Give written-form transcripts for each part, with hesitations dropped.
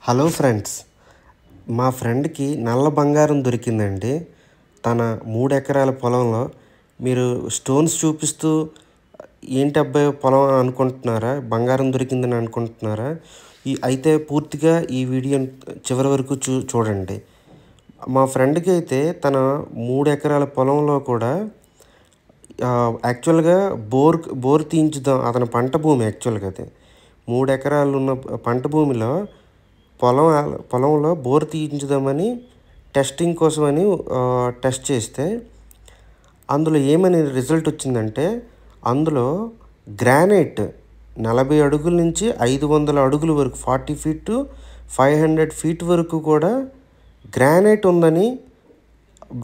Hello friends, మా ఫ్రెండ్కి నల్ల బంగారం దొరికిందండి. తన 3 ఎకరాల పొలంలో. మీరు స్టోన్స్ చూపిస్తూ ఏంటి అబ్బాయి పొలం అనుకుంటున్నారా? బంగారం దొరికిందని అనుకుంటున్నారా? అయితే పూర్తిగా ఈ వీడియోని చివరి వరకు చూడండి. మా ఫ్రెండ్కి అయితే తన 3 ఎకరాల పొలంలో కూడా యాక్చువల్గా బోర్ తీయించుదాం. అతని పంట భూమి యాక్చువల్గా అది 3 ఎకరాలు ఉన్న పంట భూమిలో పొలంలో బోర్ తీయించుదామని టెస్టింగ్ కోసమని టెస్ట్ చేస్తే అందులో ఏమని రిజల్ట్ వచ్చిందంటే, అందులో గ్రానైట్ 40 అడుగుల నుంచి 500 అడుగుల వరకు 40 ఫీట్ టు 500 ఫీట్ వరకు కూడా గ్రానైట్ ఉందని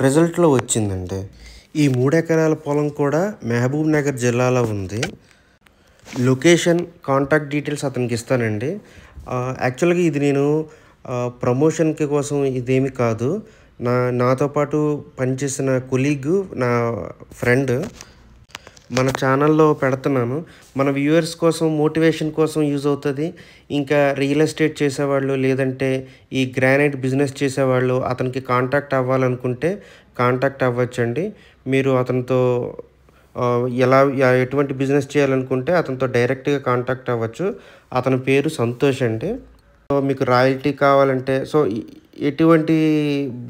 రిజల్ట్లో వచ్చిందండి. ఈ 3 ఎకరాల పొలం కూడా మహబూబ్ నగర్ జిల్లాలో ఉంది. లొకేషన్, కాంటాక్ట్ డీటెయిల్స్ అతనికి ఇస్తానండి. యాక్చువల్గా ఇది నేను ప్రమోషన్కి కోసం ఇదేమి కాదు. నాతో పాటు పనిచేసిన కొలీగ్, నా ఫ్రెండ్ మన ఛానల్లో పెడుతున్నాను. మన వ్యూవర్స్ కోసం, మోటివేషన్ కోసం యూజ్ అవుతుంది. ఇంకా రియల్ ఎస్టేట్ చేసేవాళ్ళు, లేదంటే ఈ గ్రానైట్ బిజినెస్ చేసేవాళ్ళు అతనికి కాంటాక్ట్ అవ్వాలనుకుంటే కాంటాక్ట్ అవ్వచ్చండి. మీరు అతనితో ఎటువంటి బిజినెస్ చేయాలనుకుంటే అతనితో డైరెక్ట్గా కాంటాక్ట్ అవ్వచ్చు. అతని పేరు సంతోష్ అండి. సో మీకు రాయల్టీ కావాలంటే, సో ఎటువంటి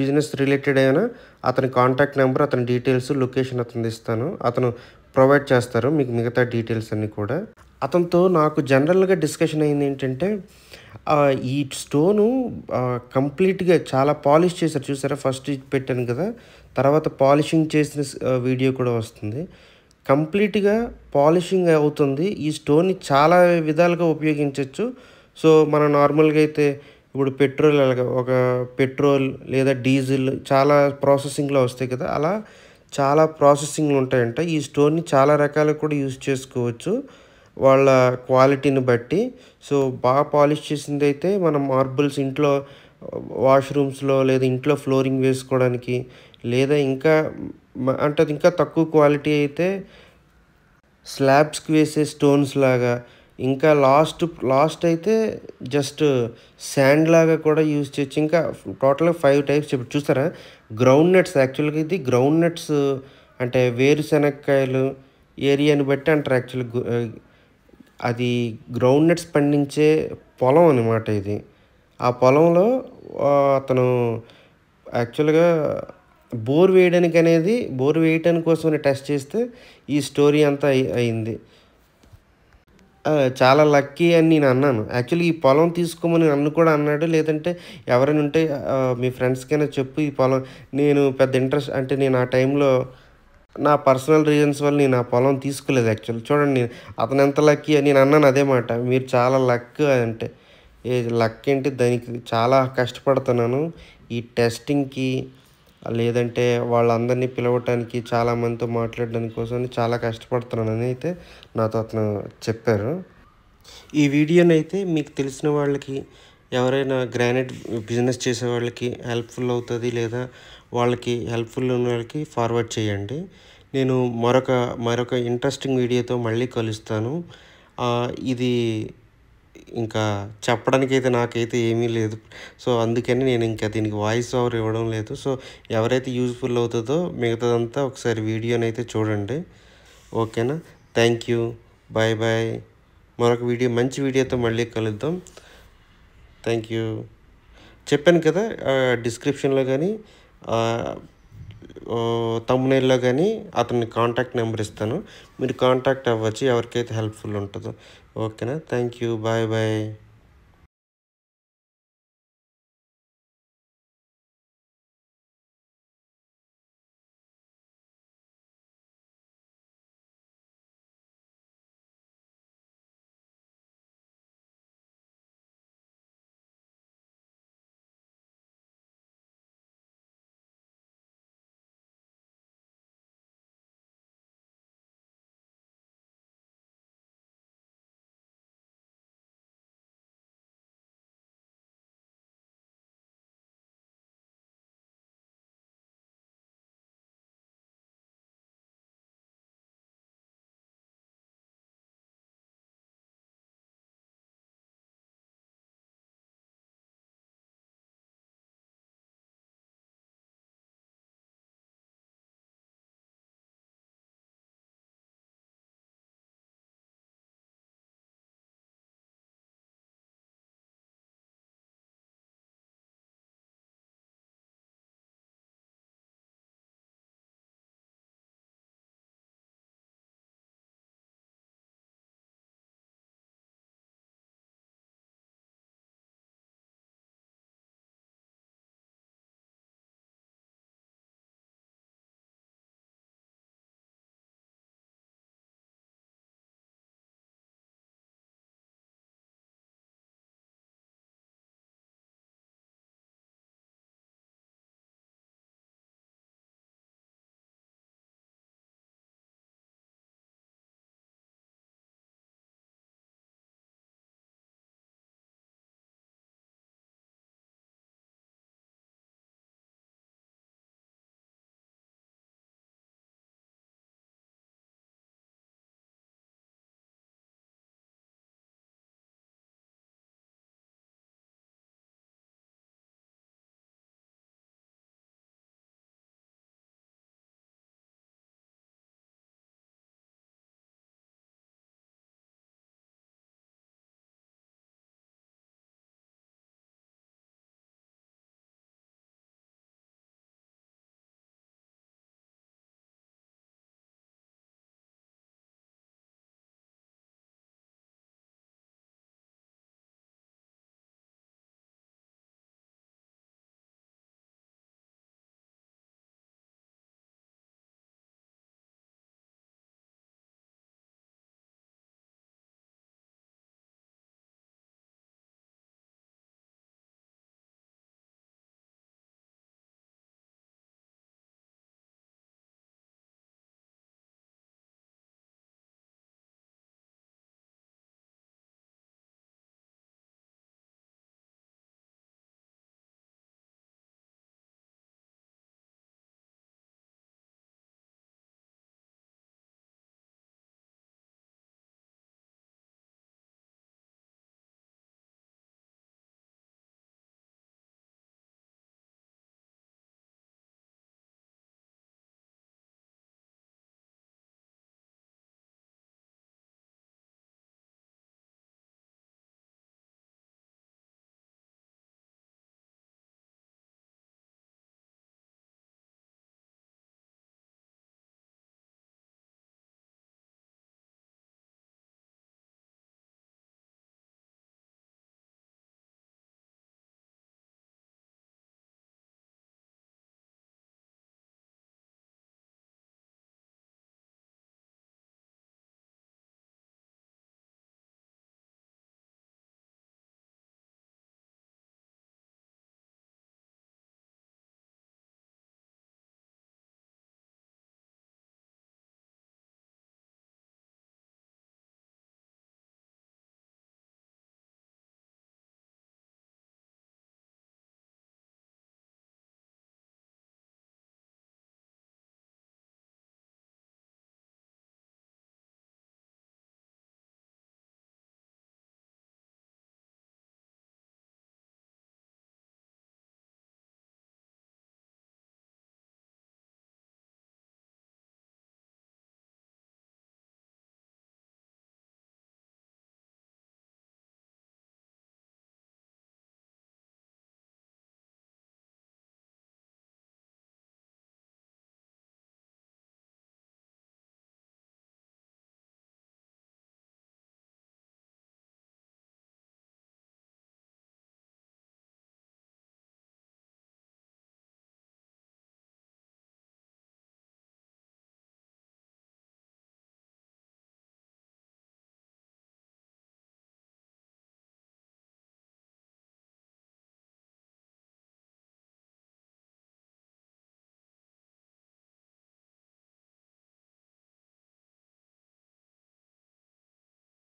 బిజినెస్ రిలేటెడ్ అయినా అతని కాంటాక్ట్ నెంబర్, అతని డీటెయిల్స్, లొకేషన్ అతను ఇస్తాను. అతను ప్రొవైడ్ చేస్తారు మీకు మిగతా డీటెయిల్స్ అన్నీ కూడా. అతనితో నాకు జనరల్గా డిస్కషన్ అయింది ఏంటంటే, ఈ స్టోను కంప్లీట్గా చాలా పాలిష్ చేశారు. చూసారా, ఫస్ట్ పెట్టాను కదా, తర్వాత పాలిషింగ్ చేసిన వీడియో కూడా వస్తుంది. కంప్లీట్గా పాలిషింగ్ అవుతుంది. ఈ స్టోన్ని చాలా విధాలుగా ఉపయోగించవచ్చు. సో మనం నార్మల్గా అయితే ఇప్పుడు పెట్రోల్ లేదా డీజిల్ చాలా ప్రాసెసింగ్లో వస్తాయి కదా, అలా చాలా ప్రాసెసింగ్లు ఉంటాయంట. ఈ స్టోన్ని చాలా రకాలుగా కూడా యూజ్ చేసుకోవచ్చు వాళ్ళ క్వాలిటీని బట్టి. సో బాగా పాలిష్ చేసింది అయితే మనం మార్బుల్స్ ఇంట్లో వాష్రూమ్స్లో లేదా ఇంట్లో ఫ్లోరింగ్ వేసుకోవడానికి, లేదా ఇంకా అంటే అది ఇంకా తక్కువ క్వాలిటీ అయితే స్లాబ్స్కి వేసే స్టోన్స్ లాగా, ఇంకా లాస్ట్ అయితే జస్ట్ శాండ్ లాగా కూడా యూజ్ చేయొచ్చు. ఇంకా టోటల్గా 5 టైప్స్ చెప్పి చూస్తారా. గ్రౌండ్ నట్స్, యాక్చువల్గా ఇది గ్రౌండ్ నట్స్ అంటే వేరుశనక్కాయలు ఏరియాని బట్టి అంటారు. యాక్చువల్గా అది గ్రౌండ్ నట్స్ పండించే పొలం అనమాట ఇది. ఆ పొలంలో అతను యాక్చువల్గా బోర్ వేయడానికి కోసం టెస్ట్ చేస్తే ఈ స్టోరీ అంతా అయింది. చాలా లక్కీ అని నేను అన్నాను. యాక్చువల్లీ ఈ పొలం తీసుకోమని నన్ను కూడా అన్నాడు. లేదంటే ఎవరైనా ఉంటే మీ ఫ్రెండ్స్కైనా చెప్పు ఈ పొలం. నేను పెద్ద ఇంట్రెస్ట్ అంటే నేను ఆ టైంలో నా పర్సనల్ రీజన్స్ వల్ల నేను ఆ పొలం తీసుకోలేదు. యాక్చువల్లీ చూడండి అతను ఎంత లక్కీ అని నేను అన్నాను. అదే మాట, మీరు చాలా లక్ అంటే లక్ ఏంటి, దానికి చాలా కష్టపడుతున్నాను ఈ టెస్టింగ్కి, లేదంటే వాళ్ళందరినీ పిలవటానికి, చాలామందితో మాట్లాడడానికి కోసం చాలా కష్టపడుతున్నానని అయితే నాతో అతను చెప్పారు. ఈ వీడియోని అయితే మీకు తెలిసిన వాళ్ళకి, ఎవరైనా గ్రానైట్ బిజినెస్ చేసే వాళ్ళకి హెల్ప్ఫుల్ అవుతుంది, లేదా వాళ్ళకి హెల్ప్ఫుల్ ఉన్న వాళ్ళకి ఫార్వర్డ్ చేయండి. నేను మరొక ఇంట్రెస్టింగ్ వీడియోతో మళ్ళీ కలుస్తాను. ఇది ఇంకా చెప్పడానికైతే నాకైతే ఏమీ లేదు. సో అందుకని నేను ఇంకా దీనికి వాయిస్ ఓవర్ ఇవ్వడం లేదు. సో ఎవరైతే యూజ్ఫుల్ అవుతుందో మిగతాదంతా ఒకసారి వీడియోని అయితే చూడండి. ఓకేనా? Thank you. Bye bye. మరొక మంచి వీడియోతో మళ్ళీ కలుద్దాం. Thank you. చెప్పాను కదా, డిస్క్రిప్షన్లో కానీ థంబ్నెయిల్లో కానీ అతని కాంటాక్ట్ నెంబర్ ఇస్తాను. మీరు కాంటాక్ట్ అవ్వచ్చు ఎవరికైతే హెల్ప్ఫుల్ ఉంటుందో. ఓకేనా? Thank you. Bye bye.